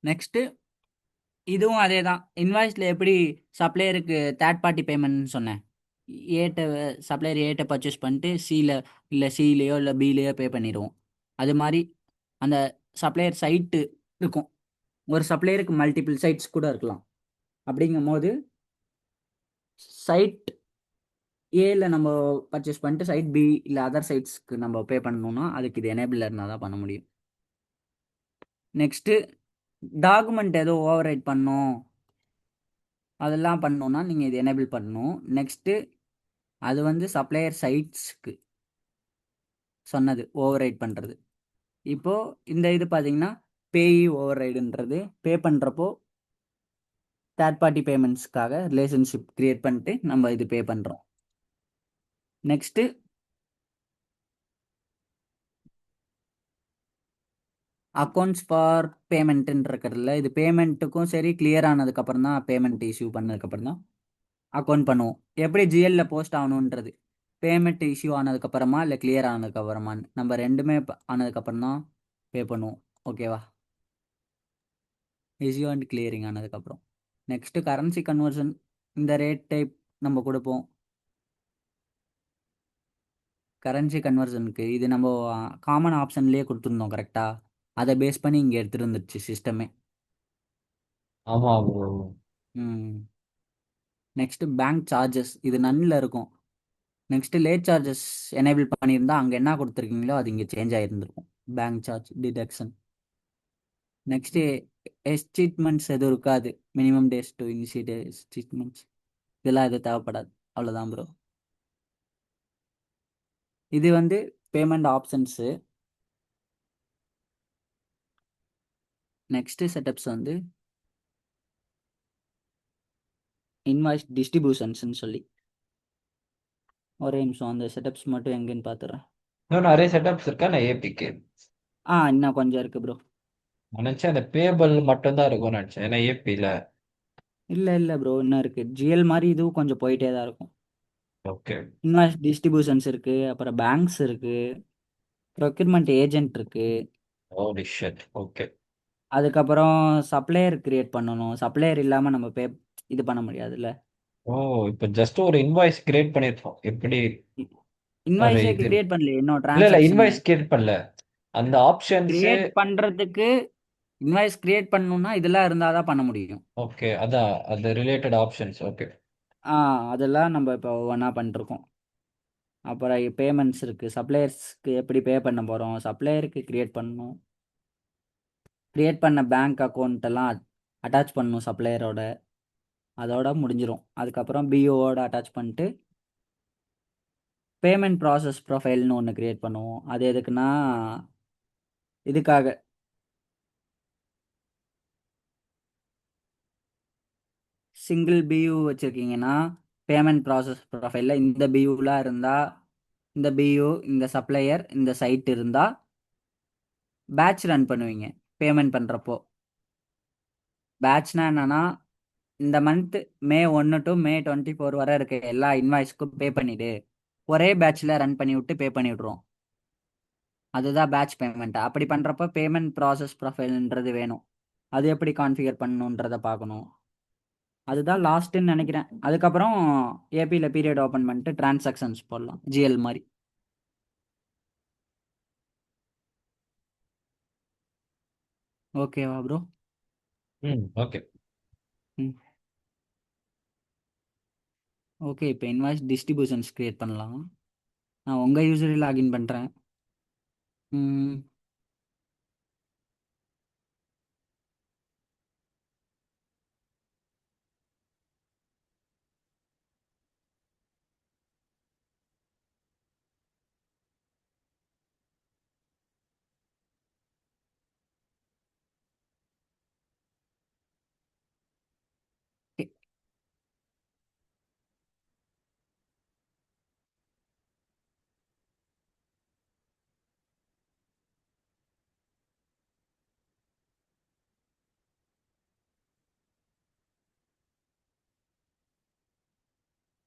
நெக்ஸ்ட்டு இதுவும் அதே தான். இன்வாய்ஸில் எப்படி சப்ளையருக்கு தேர்ட் பார்ட்டி பேமெண்ட்னு சொன்னேன். ஏட்ட சப்ளையர் ஏட்ட பர்ச்சேஸ் பண்ணிட்டு சியில் இல்லை சிலேயோ இல்லை பிலேயோ பே பண்ணிடுவோம். அது மாதிரி அந்த சப்ளையர் சைட்டு இருக்கும். ஒரு சப்ளையருக்கு மல்டிபிள் சைட்ஸ் கூட இருக்கலாம். அப்படிங்கும் போது சைட் ஏல நம்ம பர்ச்சேஸ் பண்ணிட்டு சைட் பி இல்லை அதர் சைட்ஸ்க்கு நம்ம பே பண்ணணும்னா அதுக்கு இது எனேபிள் இருந்தால் தான் பண்ண முடியும். நெக்ஸ்ட்டு டாக்குமெண்ட் ஏதோ ஓவர் ரைட் பண்ணணும், அதெல்லாம் பண்ணணும்னா நீங்கள் இது எனேபிள் பண்ணணும். நெக்ஸ்ட்டு அது வந்து சப்ளையர் சைட்ஸ்க்கு சொன்னது ஓவர் ரைட் பண்ணுறது. இப்போது இந்த இது பார்த்தீங்கன்னா பேயி ஓவர் ரைடுன்றது பே பண்ணுறப்போ தேர்ட் பார்ட்டி பேமெண்ட்ஸ்க்காக ரிலேஷன்ஷிப் க்ரியேட் பண்ணிட்டு நம்ம இது பே பண்ணுறோம். நெக்ஸ்ட்டு அக்கௌண்ட்ஸ் ஃபார் பேமெண்ட்டுன்னு இருக்கிறதுல இது பேமெண்ட்டுக்கும் சரி கிளியர் ஆனதுக்கப்புறம் தான் பேமெண்ட் இஷ்யூ பண்ணதுக்கப்புறம் தான் அக்கௌண்ட் பண்ணுவோம். எப்படி ஜிஎல்ல போஸ்ட் ஆகணுன்றது பேமெண்ட் இஷ்யூ ஆனதுக்கப்புறமா இல்லை கிளியர் ஆனதுக்கப்புறமான்னு நம்ம ரெண்டுமே ஆனதுக்கப்புறம் தான் பே பண்ணுவோம். ஓகேவா? இஷ்யூ அண்ட் கிளியரிங் ஆனதுக்கப்புறம். Next currency conversion. இந்த ரேட் டைப் நம்ம கொடுப்போம். கரன்சி கன்வர்ஷனுக்கு இது நம்ம காமன் ஆப்ஷன்லேயே கொடுத்துருந்தோம் கரெக்டாக. அதை பேஸ் பண்ணி இங்கே எடுத்துகிட்டு வந்துருச்சு சிஸ்டமே. ஆமா ப்ரோ. ம். நெக்ஸ்ட்டு பேங்க் சார்ஜஸ் இது நன்னில் இருக்கும். நெக்ஸ்ட்டு லேட் சார்ஜஸ் எனேபிள் பண்ணியிருந்தா அங்கே என்ன கொடுத்துருக்கீங்களோ அது இங்கே சேஞ்ச் ஆகிருந்துருக்கும். Bank charge deduction. Next statements எதுவும் இருக்காது. Minimum days to initiate statements இதெல்லாம் எதுவும் தேவைப்படாது. அவ்வளோதான் ப்ரோ. இது வந்து பேமெண்ட் ஆப்ஷன்ஸு. நெக்ஸ்ட்டு செட்டப்ஸ் வந்து இன்வாய்ஸ் டிஸ்ட்ரிபியூஷன்ஸ்னு சொல்லி ஒரே நிமிஷம் அந்த செட்டப்ஸ் மட்டும் எங்கேன்னு பார்த்துறேன். இன்னும் நிறைய செட்டப்ஸ் இருக்கா நான் ஏபிக்கு? இன்னும் கொஞ்சம் இருக்குது ப்ரோ. நினைச்சேன் அந்த பேபிள் மட்டும் தான் இருக்கும்னு நினைச்சேன், ஏன்னா ஏபில. இல்லை இல்லை ப்ரோ, இன்னும் இருக்குது. ஜிஎல் மாதிரி இதுவும் கொஞ்சம் போயிட்டே தான் இருக்கும். ஓகே. இன்வாய்ஸ் டிஸ்ட்ரிபியூஷன்ஸ் இருக்குது, அப்புறம் பேங்க்ஸ் இருக்குது, ப்ரொக்யூர்மெண்ட் ஏஜென்ட் இருக்குது. Holy shit. ஓகே. அதுக்கப்புறம் சப்ளையர் கிரியேட் பண்ணணும். சப்ளையர் இல்லாமல் நம்ம இது பண்ண முடியாதுல்ல. ஓ, இப்போ ஜஸ்ட் ஒரு இன்வாய்ஸ் கிரியேட் பண்ணிருக்கோம் எப்படி? ஒரு இன்வாய்ஸே இது கிரியேட் பண்ணல இன்னும் இல்ல இல்ல, டிரான்சாக்ஷனு இன்வாய்ஸ் கிரியேட் பண்ணல. அந்த ஆப்ஷன்ஸ். கிரியேட் பண்ணுறதுக்கு. இன்வாய்ஸ் கிரியேட் பண்ணணும்னா இதெல்லாம் இருந்தால் தான் பண்ண முடியும். ஓகே, அதான் அது ரிலேட்டட் ஆப்ஷன்ஸ். ஓகே. அதெல்லாம் நம்ம இப்போ ஒவ்வொன்றா பண்ணிருக்கோம். அப்புறம் பேமெண்ட்ஸ் இருக்குது. சப்ளையர்ஸ்க்கு எப்படி பே பண்ண போகிறோம், சப்ளையருக்கு கிரியேட் பண்ணணும். கிரியேட் பண்ண பேங்க் அக்கௌண்ட் எல்லாம் அட்டாச் பண்ணணும் சப்ளையரோட. அதோட முடிஞ்சிடும். அதுக்கப்புறம் பிஓவோட அட்டாச் பண்ணிட்டு பேமெண்ட் ப்ராசஸ் ப்ரொஃபைல்னு ஒன்று கிரியேட் பண்ணுவோம். அது எதுக்குன்னா இதுக்காக சிங்கிள் பியூ வச்சுருக்கீங்கன்னா பேமெண்ட் ப்ராசஸ் ப்ரொஃபைலில் இந்த பியூலாம் இருந்தால் இந்த பியூ இந்த சப்ளையர் இந்த சைட் இருந்தால் பேட்ச் ரன் பண்ணுவீங்க பேமெண்ட் பண்ணுறப்போ. பேட்ச்னா என்னன்னா இந்த மந்த் மே 1 டு மே 24 வரை இருக்க எல்லா இன்வாய்ஸ்க்கும் பே பண்ணிவிடு, ஒரே பேட்சில் ரன் பண்ணி விட்டு பே பண்ணி விட்ருவோம். அதுதான் பேட்ச் பேமெண்ட். அப்படி பண்ணுறப்ப பேமெண்ட் ப்ராசஸ் ப்ரொஃபைல்ன்றது வேணும். அது எப்படி கான்ஃபிகர் பண்ணணுன்றதை பார்க்கணும். அதுதான் லாஸ்ட்டுன்னு நினைக்கிறேன். அதுக்கப்புறம் ஏபியில் பீரியட் ஓப்பன் பண்ணிட்டு டிரான்சாக்ஷன்ஸ் போடலாம் ஜிஎல் மாதிரி. ஓகேவா ப்ரோ? ம். ஓகே. ம். ஓகே, இப்போ இன்வாய்ஸ் டிஸ்ட்ரிபியூஷன்ஸ் க்ரியேட் பண்ணலாம். நான் உங்கள் யூசரில் லாகின் பண்ணுறேன். ம்.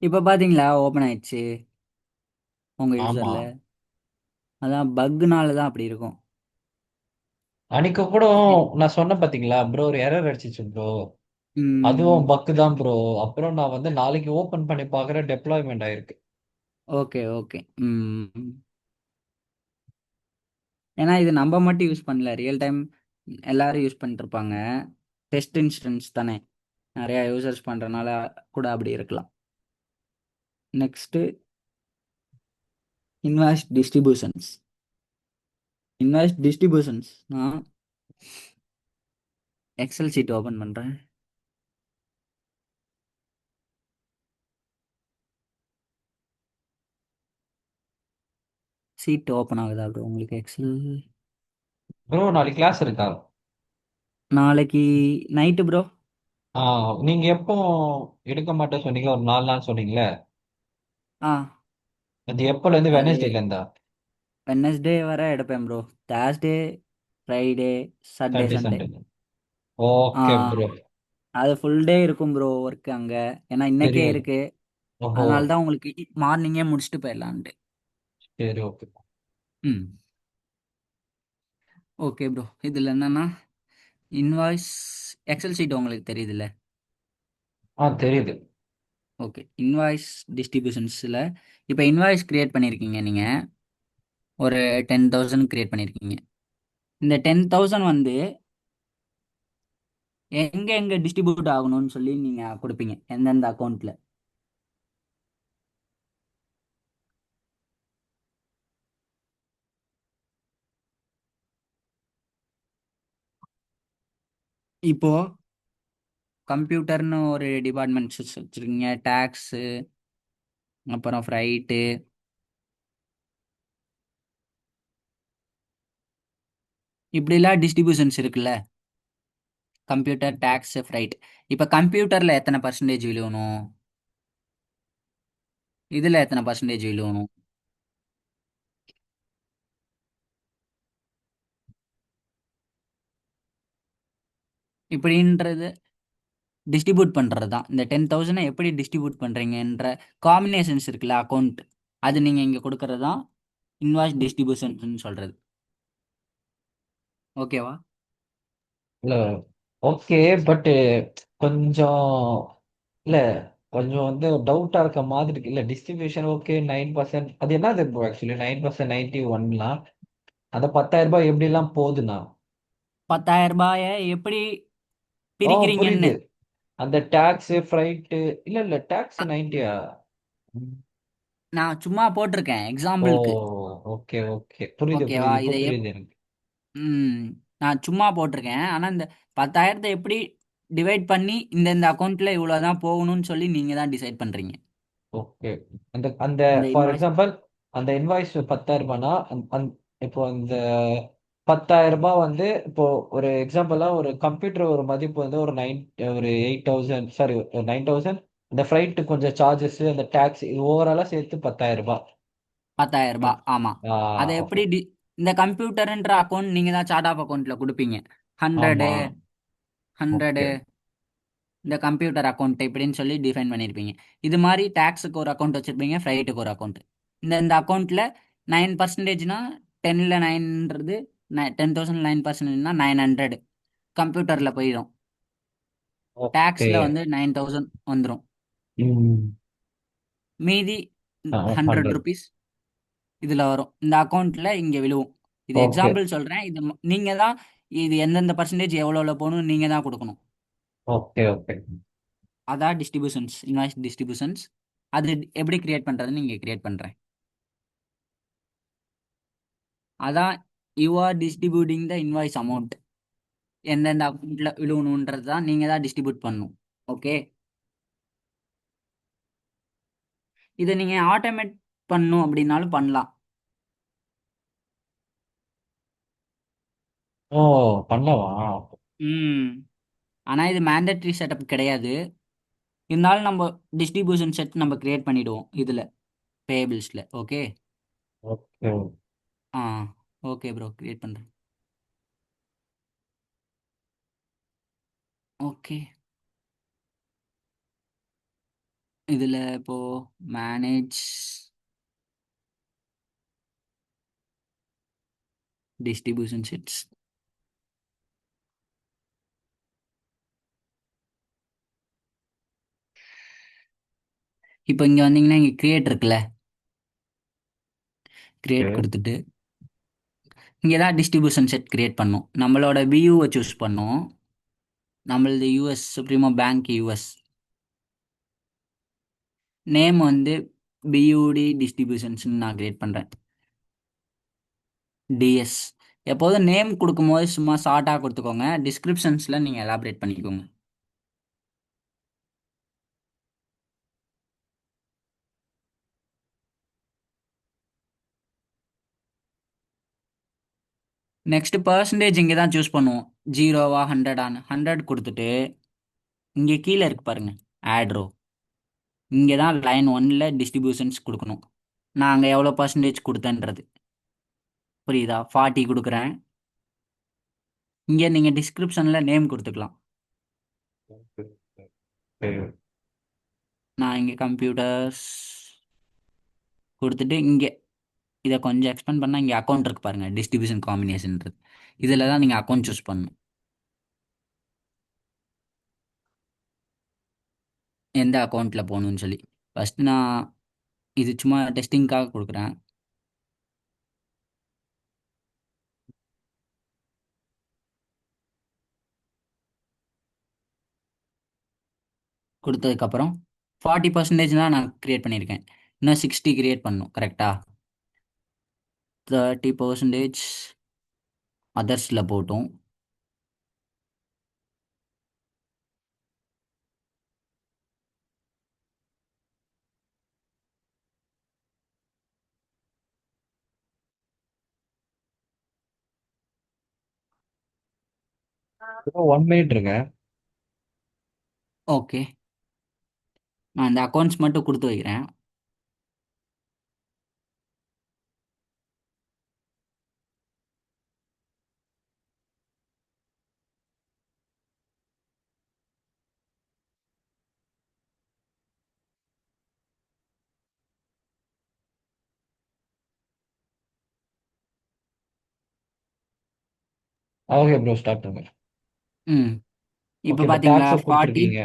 இப்போ பார்த்தீங்களா ஓப்பன் ஆயிடுச்சு உங்கள் ஆமா. யூசரில். அதான் பக்குனால தான் அப்படி இருக்கும். அன்னைக்கு கூட இது- நான் சொன்னேன் பாத்தீங்களா ப்ரோ, ஒரு எரர் அடிச்சிச்சு ப்ரோ. அதுவும் ம். பக்கு தான் ப்ரோ. அப்புறம் நான் வந்து நாளைக்கு ஓபன் பண்ணி பார்க்குறேன், டெப்ளாய்மெண்ட் ஆயிருக்கு. Okay okay. ம். ஏன்னா இது நம்ம மட்டும் யூஸ் பண்ணல, ரியல் டைம் எல்லாரும் யூஸ் பண்ணிட்டு இருப்பாங்க. டெஸ்ட் இன்ஸ்டன்ஸ் தானே, நிறையா யூசர்ஸ் பண்ணுறனால கூட அப்படி இருக்கலாம். Next invoice distributions. Invoice distributions நான் எக்ஸல் சீட் ஓப்பன் பண்ணுறேன். சீட் ஓப்பன் ஆகுதா ப்ரோ உங்களுக்கு எக்ஸல்? ப்ரோ நாளைக்கு கிளாஸ் இருக்கா? நாளைக்கு நைட்டு ப்ரோ. ஆ, நீங்க எப்போ எடுக்க மாட்டேன்னு சொன்னீங்க, ஒரு 4 நாள் சொன்னீங்களே. ஆ, அது எப்போல இருந்து? அது வெனஸ்டேல இருந்தா? வெட்னஸ்டே வர எடுப்பேன் bro. Thursday, Friday, Saturday, Saturday Sunday. Sunday. ஆ, ஓகே ப்ரோ. அது ஃபுல் டே இருக்கும் ப்ரோ ஒர்க் அங்கே. ஏன்னா இன்னைக்கே தெரியும். இருக்கு. ஓஹோ. அதனால தான் உங்களுக்கு மார்னிங்கே முடிச்சுட்டு போயிடலான்ட்டு. சரி, ஓகே. ம். Okay bro. இதில் என்னன்னா இன்வாய்ஸ் எக்ஸல் சீட் உங்களுக்கு தெரியுதுல்ல. தெரியுது. ஓகே, இன்வாய்ஸ் டிஸ்ட்ரிபியூஷன்ஸில் இப்போ இன்வாய்ஸ் கிரியேட் பண்ணியிருக்கீங்க நீங்கள். ஒரு 10,000 கிரியேட் பண்ணியிருக்கீங்க. இந்த 10,000 வந்து எங்கே எங்கே டிஸ்ட்ரிபியூட் ஆகணும்னு சொல்லி நீங்கள் கொடுப்பீங்க எந்தெந்த அக்கௌண்ட்டில். இப்போ கம்ப்யூட்டர்னு ஒரு டிபார்ட்மெண்ட்ஸ் வச்சுருக்கீங்க, டேக்ஸு, அப்புறம் ஃப்ரைட்டு, இப்படிலாம் டிஸ்ட்ரிபியூஷன்ஸ் இருக்குல்ல. Computer, tax, freight. இப்போ கம்ப்யூட்டரில் எத்தனை பர்சன்டேஜ் விழுவணும், இதில் எத்தனை பர்சன்டேஜ் விழுவணும், இப்படின்றது டிஸ்ட்ரிபியூட் பண்ணுறது தான். இந்த 10,000 எப்படி டிஸ்ட்ரிபியூட் பண்ணுறீங்கன்ற காம்பினேஷன்ஸ் இருக்குல்ல அக்கௌண்ட், அது நீங்கள் இங்கே கொடுக்கறது தான் இன்வாய்ஸ் டிஸ்ட்ரிபியூஷன் சொல்கிறது. ஓகேவா? இல்ல, ஓகே. பட் கொஞ்சம், இல்ல, கொஞ்சம் வந்து டவுட்டா இருக்க மாதிரி இருக்கு. இல்ல, டிஸ்ட்ரிபியூஷன் ஓகே. 9% அது என்னது ப்ரோ? ஆக்சுவலி 9% 91லாம், அந்த 10,000 எப்படி எல்லாம் போகுதுண்ணா? 10,000 ரூபாயை எப்படி ஓ, பிரிக்கிறீங்கன்னு. புரியுது. அந்த டாக்ஸ் ஃப்ரைட்டு. இல்ல இல்ல, டாக்ஸ் அ- 90யா? நான் சும்மா போட்டிருக்கேன் ஓ, எக்ஸாம்பிளுக்கு. ஓகே ஓகே, புரியுது ஓகேவா? புரியுது, இப்போ இதை புரியுது எனக்கு. ம் நான் சும்மா போட்டிருக்கேன். ஆனால் இந்த 10,000 எப்படி டிவைட் பண்ணி இந்த அக்கௌண்ட்டில் இவ்வளோ தான் போகணும்னு சொல்லி நீங்கள் தான் டிசைட் பண்ணுறீங்க. ஓகே. அந்த அந்த இந்த ஃபார் இன்வாய்ஸ் எக்ஸாம்பிள், அந்த இன்வாய்ஸ் 10,000னா, இப்போ அந்த 10,000 வந்து, இப்போ ஒரு எக்ஸாம்பிளா ஒரு கம்ப்யூட்டர் ஒரு மதிப்பு வந்து ஒரு 8,000, சாரி 9,000. அந்த ஃப்ரைட் கொஞ்சம் சார்ஜஸ், அந்த டாக்ஸ், இது ஓவராலா சேர்த்து 10,000. 10,000 ரூபாய் ஆமாம். அதை ஓகே. எப்படி இந்த கம்ப்யூட்டர்ன்ற அக்கௌண்ட் நீங்கள் தான் சார்ட் ஆஃப் அக்கௌண்ட்டில் கொடுப்பீங்க. ஹண்ட்ரடு ஆமா. ஹண்ட்ரடு ஓகே இந்த கம்ப்யூட்டர் அக்கௌண்ட் இப்படின்னு சொல்லி டிஃபைன் பண்ணியிருப்பீங்க. இது மாதிரி டேக்ஸுக்கு ஒரு அக்கௌண்ட் வச்சுருப்பீங்க, ஃப்ரைட்டுக்கு ஒரு அக்கௌண்ட். இந்த அக்கௌண்ட்டில் 9%னா 10ல் 9ன்றது 10,000 9%னா 900 கம்ப்யூட்டரில் போயிடும். ஓகே. டேக்ஸில் வந்து 9,000 வந்துடும். ம். மீதி 100 100. ருபீஸ் இதில் வரும், இந்த அக்கௌண்ட்டில் இங்கே விழுவும். இது ஓகே எக்ஸாம்பிள் சொல்கிறேன். இது நீங்கள் தான் இது எந்தெந்த பர்சன்டேஜ் எவ்வளோ எவ்வளோ போகணும் நீங்கள் தான் கொடுக்கணும். Okay okay. அதான் டிஸ்ட்ரிபியூஷன்ஸ், இன்வாய்ஸ் டிஸ்ட்ரிபியூஷன்ஸ். அது எப்படி கிரியேட் பண்ணுறதுன்னு இங்கே கிரியேட் பண்ணுறேன். அதான் you are distributing the invoice amount. எந்தெந்த அக்கௌண்ட்டில் விழுவணுன்றது தான் நீங்கள் தான் டிஸ்ட்ரிபியூட் பண்ணணும். ஓகே, இதை நீங்கள் ஆட்டோமேட் பண்ணணும் அப்படின்னாலும் பண்ணலாம். ஓ, பண்ணவா? ம் ஆனால் இது மேண்டட்ரி செட்டப் கிடையாது. இருந்தாலும் நம்ம டிஸ்ட்ரிபியூஷன் செட் நம்ம கிரியேட் பண்ணிடுவோம் இதில், பேபிள்ஸில். ஓகே. ஓகே. ஆ, ஓகே ப்ரோ, கிரியேட் பண்ணுறேன். ஓகே. இதில் இப்போ மேனேஜ் டிஸ்ட்ரிபியூஷன் செட்ஸ். இப்போ இங்கே வந்தீங்கன்னா இங்கே கிரியேட் இருக்குல்ல, கிரியேட் ஓகே. கொடுத்துட்டு இங்கே தான் டிஸ்ட்ரிபியூஷன் செட் கிரியேட் பண்ணோம். நம்மளோட பியூவை சூஸ் பண்ணோம். நம்மளது US supremo bank US. Name வந்து பியூடி டிஸ்ட்ரிபியூஷன்ஸ்னு நான் கிரியேட் பண்ணுறேன். டிஎஸ். எப்போதும் நேம் கொடுக்கும்போது சும்மா ஷார்ட்டாக கொடுத்துக்கோங்க, டிஸ்கிரிப்ஷன்ஸில் நீங்கள் எலாபரேட் பண்ணிக்கோங்க. நெக்ஸ்ட் பர்சன்டேஜ் இங்கே தான் சூஸ் பண்ணுவோம். 0வா 100ஆன்னு 100 கொடுத்துட்டு இங்கே கீழே இருக்கு பாருங்க ஆட் ரோ. இங்கே தான் லைன் 1ல் டிஸ்ட்ரிபியூஷன்ஸ் கொடுக்கணும். நான் அங்கே எவ்வளோ பர்சன்டேஜ் கொடுத்தேன்றது புரியுதா? 40 கொடுக்குறேன். இங்கே நீங்கள் டிஸ்கிரிப்ஷனில் நேம் கொடுத்துக்கலாம். சரி. நான் இங்கே கம்ப்யூட்டர்ஸ் கொடுத்துட்டு இங்கே இதை கொஞ்சம் எக்ஸ்பெண்ட் பண்ணால் இங்கே அக்கௌண்ட் இருக்கு பாருங்கள், டிஸ்ட்ரிபியூஷன் காம்பினேஷன்றது. இதில் தான் நீங்கள் அக்கௌண்ட் சூஸ் பண்ணணும், எந்த அக்கௌண்ட்டில் போகணுன்னு சொல்லி. ஃபஸ்ட்டு நான் இது சும்மா டெஸ்டிங்காக கொடுக்குறேன். கொடுத்ததுக்கப்புறம் 40% தான் நான் க்ரியேட் பண்ணியிருக்கேன். இன்னும் 60 க்ரியேட் பண்ணணும் கரெக்டாக. 30% அதர்ஸில் போட்டோம். இன்னும் 1 மினிட் இருங்க. ஓகே, நான் இந்த அக்கௌண்ட்ஸ் மட்டும் கொடுத்து வைக்கிறேன். ஓகே ப்ரோ, ஸ்டார்ட் பண்ணுங்க. ம். இப்போ ஓகே, இப்போ பார்த்தீங்களா, டேக்ஸை 40 கொடுத்துருக்கீங்க.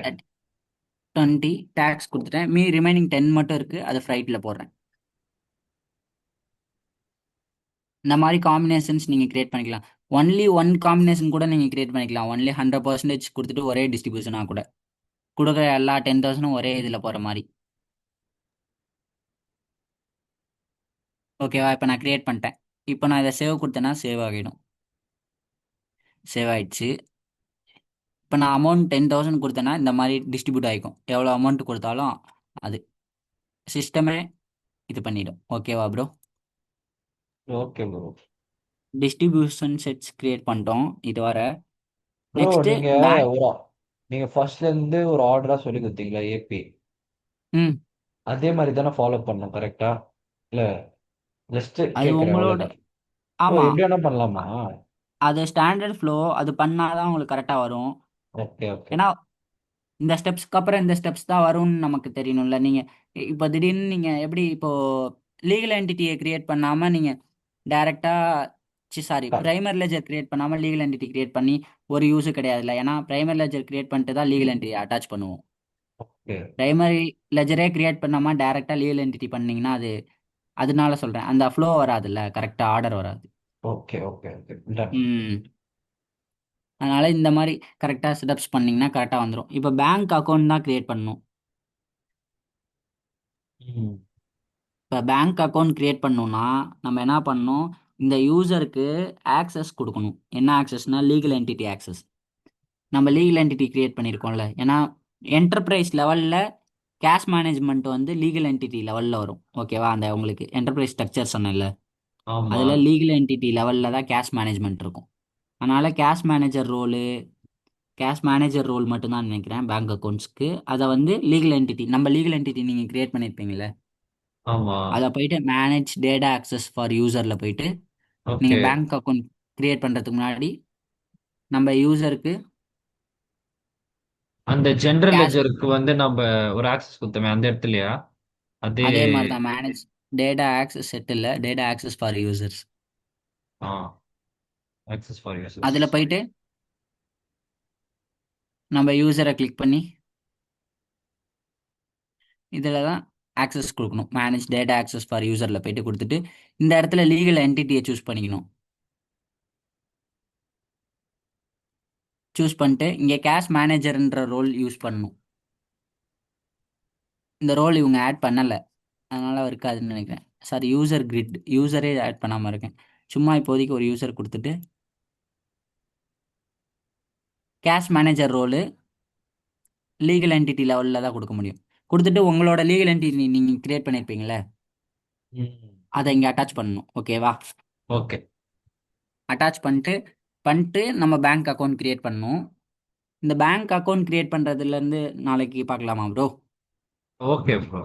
20 டேக்ஸ் கொடுத்துட்டேன். ரிமைனிங் 10 மட்டும் இருக்குது, அதை ஃப்ரைட்டில் போடுறேன். இந்த மாதிரி காம்பினேஷன்ஸ் நீங்கள் கிரியேட் பண்ணிக்கலாம். ஒன்லி ஒன் காம்பினேஷன் கூட நீங்கள் கிரியேட் பண்ணிக்கலாம். ஒன்லி 100% கொடுத்துட்டு ஒரே டிஸ்ட்ரிபியூஷனாக கூட கொடுக்குற எல்லா 10,000 ஒரே இதில் போகிற மாதிரி. ஓகேவா? இப்போ நான் கிரியேட் பண்ணிட்டேன். இப்போ நான் இதை சேவ் கொடுத்தேன்னா சேவ் ஆகிடும். சேவ் ஆயிடுச்சு. இப்போ நான் அமௌண்ட் 10,000 கொடுத்தேன்னா இந்த மாதிரி டிஸ்ட்ரிபியூட் ஆகிக்கும். எவ்வளோ அமௌண்ட் கொடுத்தாலும் அது சிஸ்டமே இது பண்ணிடும். ஓகேவா bro? Okay bro. Distribution sets create பண்ணிட்டோம் இது வர. ப்ரோ நெக்ஸ்ட்டு நீங்க பேங்க். ஒரு நீங்க ஃபர்ஸ்ட்ல இருந்து ஒரு ஆர்டரா சொல்லி கொடுத்தீங்களா ஏபி? ம். அதே மாதிரி தானே ஃபாலோ பண்ணணும் கரெக்டா? இல்ல, ஜஸ்ட் அது கேட்குறேன் உங்களோட. அவ்வளோதான். ஓ, ஆமாம். எப்படி வேணா பண்ணலாமா? அது ஸ்டாண்டர்ட் ஃப்ளோ, அது பண்ணால் தான் உங்களுக்கு கரெக்டாக வரும். Okay okay. ஏன்னா இந்த ஸ்டெப்ஸ்க்கு அப்புறம் இந்த ஸ்டெப்ஸ் தான் வரும்னு நமக்கு தெரியணும்ல. நீங்கள் இப்போ திடீர்னு நீங்கள் எப்படி இப்போது லீகல் என்டிட்டியை கிரியேட் பண்ணாமல் நீங்கள் டைரெக்டாக சாரி பிரைமர் லெஜர் கிரியேட் பண்ணாமல் லீகல் என்டிட்டி கிரியேட் பண்ணி ஒரு யூஸு கிடையாதுல்ல. ஏன்னா பிரைமர் லெஜர் கிரியேட் பண்ணிட்டு தான் லீகல் என்டிட்டி அட்டாச் பண்ணுவோம். ஓகே பிரைமரி லெஜரே கிரியேட் பண்ணாமல் டேரெக்டாக லீகல் என்டிட்டி பண்ணிங்கன்னா அது அதனால சொல்கிறேன், அந்த ஃப்ளோ வராதுல்ல, கரெக்டாக ஆர்டர் வராது. Okay okay okay done. ம். அதனால் இந்த மாதிரி கரெக்டாக செட்டப்ஸ் பண்ணிங்கன்னா கரெக்டாக வந்துடும். இப்போ பேங்க் அக்கௌண்ட் தான் க்ரியேட் பண்ணணும். ம். இப்போ பேங்க் அக்கௌண்ட் க்ரியேட் பண்ணணும்னா நம்ம என்ன பண்ணணும், இந்த யூசருக்கு ஆக்சஸ் கொடுக்கணும். என்ன ஆக்சஸ்னால் லீகல் என்டிட்டி ஆக்சஸ். நம்ம லீகல் என்டிட்டி க்ரியேட் பண்ணியிருக்கோம்ல. ஏன்னா என்டர்பிரைஸ் லெவலில் கேஷ் மேனேஜ்மெண்ட் வந்து லீகல் என்டிட்டி லெவலில் வரும். ஓகேவா? அந்த உங்களுக்கு என்டர்பிரைஸ் ஸ்ட்ரக்சர் சொன்னேன்ல, ஆமா. அதில் லீகல் என்டிட்டி லெவலில் தான் கேஷ் மேனேஜ்மெண்ட் இருக்கும். அதனால் கேஷ் மேனேஜர் ரோல் மட்டும்தான் நினைக்கிறேன் பேங்க் அக்கௌண்ட்ஸ்க்கு. அதை வந்து லீகல் என்டிட்டி, நம்ம லீகல் என்டிட்டி நீங்கள் கிரியேட் பண்ணியிருப்பீங்களே, ஆமா. அதை போயிட்டு மேனேஜ் டேட்டா ஆக்சஸ் ஃபார் யூசரில் போயிட்டு ஓகே. நீங்கள் பேங்க் அக்கௌண்ட் கிரியேட் பண்ணுறதுக்கு முன்னாடி நம்ம யூசருக்கு அந்த ஜெனரல் கேஷ் லெட்ஜருக்கு வந்து நம்ம ஒரு ஆக்சஸ் கொடுத்தோமே அந்த இடத்துலயா? அதே. அதே மாதிரி தான் மேனேஜ் டேட்டா ஆக்சஸ் செட் இல்லை, டேட்டா ஆக்சஸ் ஃபார் யூசர்ஸ். ஆ, ஆக்சஸ் ஃபார் யூசர்ஸ். அதில் போயிட்டு நம்ம யூசரை கிளிக் பண்ணி இதில் தான் ஆக்சஸ் கொடுக்கணும். மேனேஜ் டேட்டா ஆக்சஸ் ஃபார் யூசரில் போயிட்டு கொடுத்துட்டு இந்த இடத்துல லீகல் என்டிட்டியை சூஸ் பண்ணிக்கணும். சூஸ் பண்ணிட்டு இங்கே கேஷ் மேனேஜர்ன்ற ரோல் யூஸ் பண்ணணும். இந்த ரோல் இவங்க ஆட் பண்ணலை, அதனால் இருக்காதுன்னு நினைக்கிறேன். சாரி, யூசர் கிரிட் யூசரே ஆட் பண்ணாமல் இருக்கேன். சும்மா இப்போதைக்கு ஒரு யூசர் கொடுத்துட்டு cash manager role legal entity லெவலில் தான் கொடுக்க முடியும். கொடுத்துட்டு உங்களோட லீகல் என்டிட்டி நீங்கள் கிரியேட் பண்ணியிருப்பீங்களே, அதை இங்கே அட்டாச் பண்ணணும். ஓகேவா? ஓகே. அட்டாச் பண்ணிட்டு நம்ம பேங்க் அக்கௌண்ட் கிரியேட் பண்ணணும். இந்த பேங்க் அக்கௌண்ட் கிரியேட் பண்ணுறதுலேருந்து நாளைக்கு பார்க்கலாமா ப்ரோ? Okay bro.